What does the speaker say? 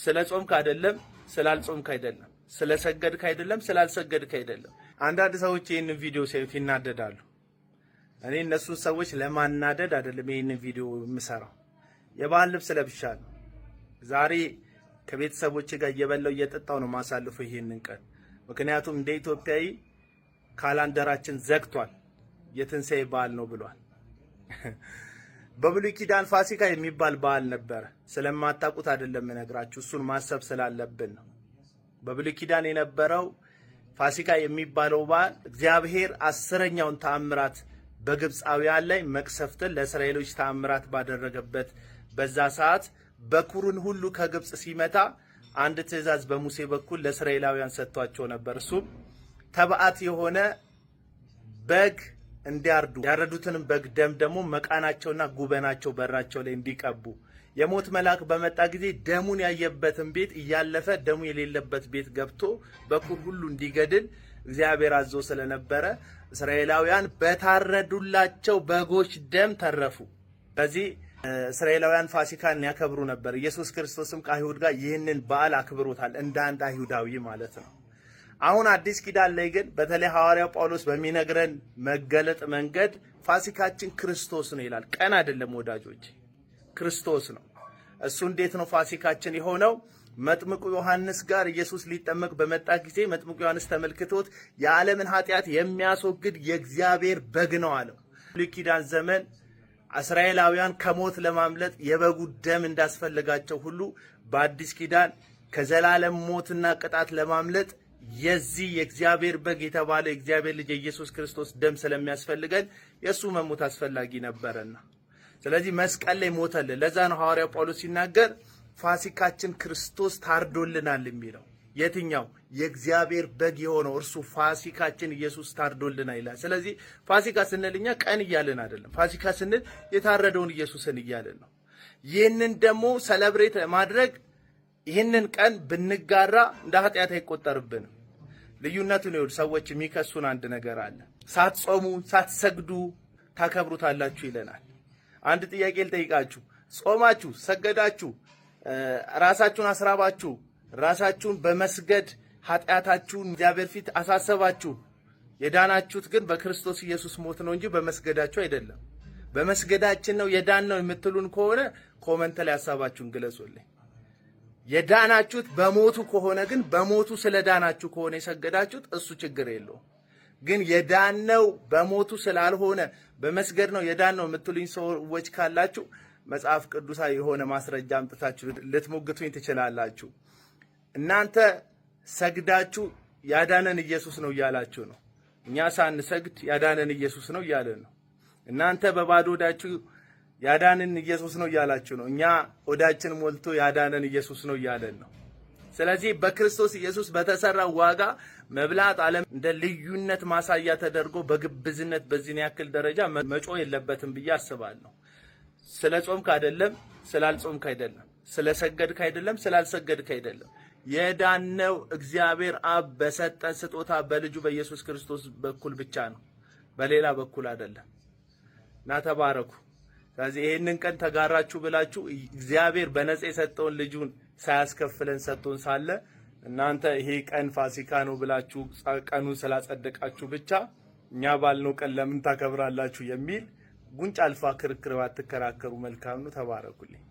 ስለ ጾምክ አይደለም፣ ስላልጾምክ አይደለም፣ ስለ ሰገድክ አይደለም፣ ስላልሰገድክ አይደለም። አንዳንድ ሰዎች ይሄንን ቪዲዮ ሲያዩት ይናደዳሉ። እኔ እነሱን ሰዎች ለማናደድ አይደለም ይሄንን ቪዲዮ የምሰራው። የባህል ልብስ ለብሻለሁ። ዛሬ ከቤተሰቦቼ ጋር እየበላው እየጠጣው ነው ማሳልፈው ይሄንን ቀን። ምክንያቱም እንደ ኢትዮጵያዊ ካላንደራችን ዘግቷል። የትንሣኤ በዓል ነው ብሏል። በብሉይ ኪዳን ፋሲካ የሚባል በዓል ነበር። ስለማታውቁት አይደለም እነግራችሁ፣ እሱን ማሰብ ስላለብን ነው። በብሉይ ኪዳን የነበረው ፋሲካ የሚባለው በዓል እግዚአብሔር 10ኛውን ተአምራት በግብፃውያን ላይ መቅሰፍትን ለእስራኤሎች ተአምራት ባደረገበት በዛ ሰዓት በኩሩን ሁሉ ከግብፅ ሲመታ አንድ ትእዛዝ በሙሴ በኩል ለእስራኤላውያን ሰጥቷቸው ነበር። እሱም ተባዓት የሆነ በግ እንዲያርዱ፣ ያረዱትንም በግ ደም ደግሞ መቃናቸውና ጉበናቸው በራቸው ላይ እንዲቀቡ፣ የሞት መልአክ በመጣ ጊዜ ደሙን ያየበትን ቤት እያለፈ ደሙ የሌለበት ቤት ገብቶ በኩር ሁሉ እንዲገድል እግዚአብሔር አዞ ስለነበረ እስራኤላውያን በታረዱላቸው በጎች ደም ተረፉ። በዚህ እስራኤላውያን ፋሲካን ያከብሩ ነበር። ኢየሱስ ክርስቶስም ከአይሁድ ጋር ይህንን በዓል አክብሮታል፣ እንደ አንድ አይሁዳዊ ማለት ነው። አሁን አዲስ ኪዳን ላይ ግን በተለይ ሐዋርያው ጳውሎስ በሚነግረን መገለጥ መንገድ ፋሲካችን ክርስቶስ ነው ይላል። ቀን አይደለም ወዳጆች፣ ክርስቶስ ነው። እሱ እንዴት ነው ፋሲካችን የሆነው? መጥምቁ ዮሐንስ ጋር ኢየሱስ ሊጠመቅ በመጣ ጊዜ መጥምቁ ዮሐንስ ተመልክቶት የዓለምን ኃጢአት የሚያስወግድ የእግዚአብሔር በግ ነው አለው። በብሉይ ኪዳን ዘመን እስራኤላውያን ከሞት ለማምለጥ የበጉ ደም እንዳስፈልጋቸው ሁሉ በአዲስ ኪዳን ከዘላለም ሞትና ቅጣት ለማምለጥ የዚህ የእግዚአብሔር በግ የተባለ የእግዚአብሔር ልጅ ኢየሱስ ክርስቶስ ደም ስለሚያስፈልገን የሱ መሞት አስፈላጊ ነበርና ስለዚህ መስቀል ላይ ሞተልን። ለዛ ነው ሐዋርያው ጳውሎስ ሲናገር ፋሲካችን ክርስቶስ ታርዶልናል የሚለው። የትኛው? የእግዚአብሔር በግ የሆነው እርሱ ፋሲካችን ኢየሱስ ታርዶልናል ይላል። ስለዚህ ፋሲካ ስንል እኛ ቀን እያልን አይደለም። ፋሲካ ስንል የታረደውን ኢየሱስን እያልን ነው። ይህንን ደግሞ ሰለብሬት ማድረግ ይህንን ቀን ብንጋራ እንደ ኃጢአት አይቆጠርብንም። ልዩነቱን ነው ሰዎች የሚከሱን አንድ ነገር አለ። ሳትጾሙ ሳትሰግዱ ታከብሩታላችሁ ይለናል። አንድ ጥያቄ ልጠይቃችሁ። ጾማችሁ፣ ሰገዳችሁ፣ ራሳችሁን አስራባችሁ፣ ራሳችሁን በመስገድ ኃጢአታችሁን እግዚአብሔር ፊት አሳሰባችሁ። የዳናችሁት ግን በክርስቶስ ኢየሱስ ሞት ነው እንጂ በመስገዳችሁ አይደለም። በመስገዳችን ነው የዳን ነው የምትሉን ከሆነ ኮሜንት ላይ ሐሳባችሁን ግለጹልኝ። የዳናችሁት በሞቱ ከሆነ ግን በሞቱ ስለዳናችሁ ከሆነ የሰገዳችሁት እሱ ችግር የለውም። ግን የዳነው በሞቱ ስላልሆነ በመስገድ ነው የዳነው የምትሉኝ ሰዎች ካላችሁ መጽሐፍ ቅዱሳዊ የሆነ ማስረጃ አምጥታችሁ ልትሞግቱኝ ትችላላችሁ። እናንተ ሰግዳችሁ ያዳነን ኢየሱስ ነው እያላችሁ ነው። እኛ ሳንሰግድ ያዳነን ኢየሱስ ነው እያለን ነው። እናንተ በባዶ ሆዳችሁ ያዳነን ኢየሱስ ነው እያላችሁ ነው። እኛ ሆዳችን ሞልቶ ያዳነን ኢየሱስ ነው እያለን ነው። ስለዚህ በክርስቶስ ኢየሱስ በተሰራው ዋጋ መብላት ዓለም እንደ ልዩነት ማሳያ ተደርጎ በግብዝነት በዚህን ያክል ደረጃ መጮ የለበትም ብዬ አስባለሁ። ስለ ጾምክ አይደለም፣ ስላልጾምክ አይደለም፣ ስለ ሰገድክ አይደለም፣ ስላልሰገድክ አይደለም። የዳነው እግዚአብሔር አብ በሰጠን ስጦታ በልጁ በኢየሱስ ክርስቶስ በኩል ብቻ ነው፣ በሌላ በኩል አይደለም። እና ተባረኩ። ስለዚህ ይሄንን ቀን ተጋራችሁ ብላችሁ እግዚአብሔር በነጻ የሰጠውን ልጁን ሳያስከፍለን ሰጥቶን ሳለ እናንተ ይሄ ቀን ፋሲካ ነው ብላችሁ ቀኑን ስላጸደቃችሁ ብቻ እኛ ባልነው ቀን ለምን ታከብራላችሁ የሚል ጉንጭ አልፋ ክርክር ባትከራከሩ መልካም ነው። ተባረኩልኝ።